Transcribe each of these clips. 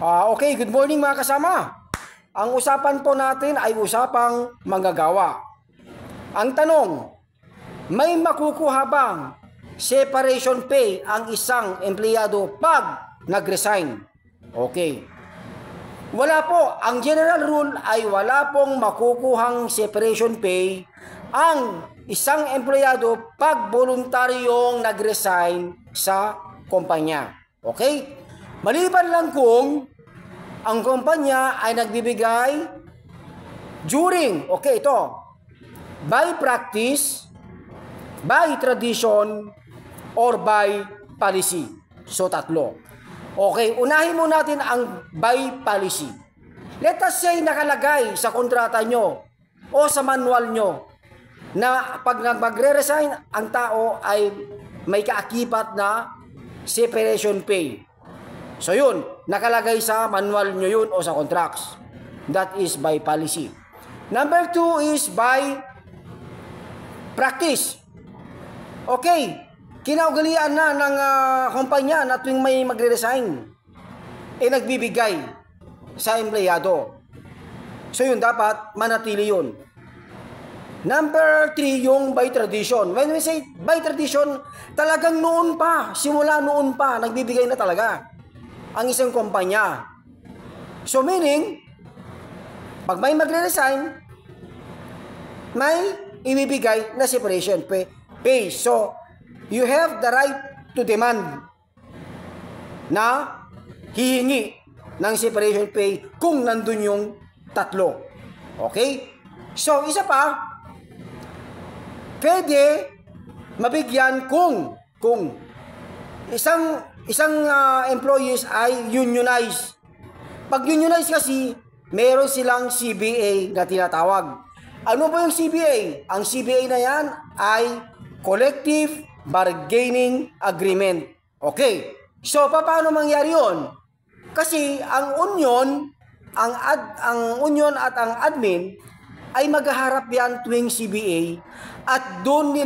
Okay, good morning mga kasama. Ang usapan po natin ay usapang manggagawa. Ang tanong, may makukuha bang separation pay ang isang empleyado pag nag-resign? Okay. Wala po. Ang general rule ay wala pong makukuhang separation pay ang isang empleyado pag voluntaryong nag-resign sa kumpanya. Okay? Maliban lang kung ang kumpanya ay nagbibigay during, okay, ito, by practice, by tradition, or by policy. So, tatlo. Okay, unahin mo natin ang by policy. Let us say nakalagay sa kontrata nyo o sa manual nyo na pag magre-resign, ang tao ay may kaakibat na separation pay. So yun, nakalagay sa manual nyo yun o sa contracts. That is by policy. Number 2 is by practice. Okay, kinaugalian na ng kumpanya na tuwing may magre-resign, nagbibigay sa empleyado. So yun, dapat manatili yun. Number 3, yung by tradition. When we say by tradition, talagang noon pa, simula noon pa, nagbibigay na talaga ang isang kumpanya. So meaning, pag may magre-resign, may ibibigay na separation pay. So, you have the right to demand na hihingi ng separation pay kung nandun yung tatlo. Okay? So, isa pa, pwede mabigyan kung isang employees ay unionized. Pag unionized kasi, meron silang CBA na tinatawag. Ano ba yung CBA? Ang CBA na yan ay Collective Bargaining Agreement. Okay. So, paano mangyari yun? Kasi ang union at ang admin ay maghaharap yan tuwing CBA at doon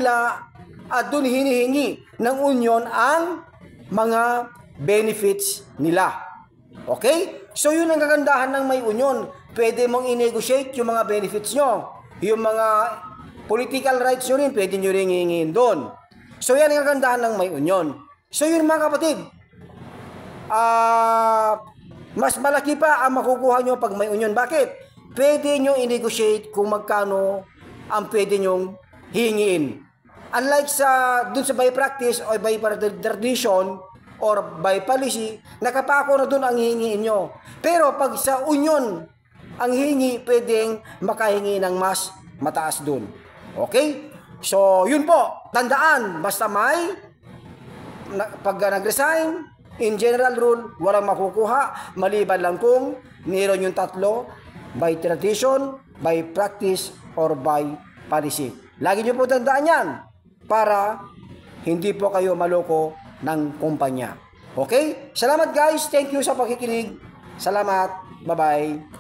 hinihingi ng union ang mga benefits nila. Okay? So yun ang kagandahan ng may union. Pwede mong i-negotiate yung mga benefits nyo. Yung mga political rights nyo rin, pwede nyo rin hingin doon. So yan ang kagandahan ng may union. So yun mga kapatid, mas malaki pa ang makukuha nyo pag may union. Bakit? Pwede nyo i-negotiate kung magkano ang pwede nyong hihingiin. Unlike dun sa by practice o by tradition or by policy, nakapako na dun ang hihingiin nyo. Pero pag sa union, ang hihingi, pwedeng makahingi ng mas mataas dun. Okay? So, yun po. Tandaan, basta pag nag-resign, in general rule, walang makukuha, maliban lang kung meron yung tatlo, by tradition, by practice, or by policy. Lagi nyo po tandaan yan para hindi po kayo maloko ng kumpanya. Okay? Salamat guys. Thank you sa pakikinig. Salamat. Bye-bye.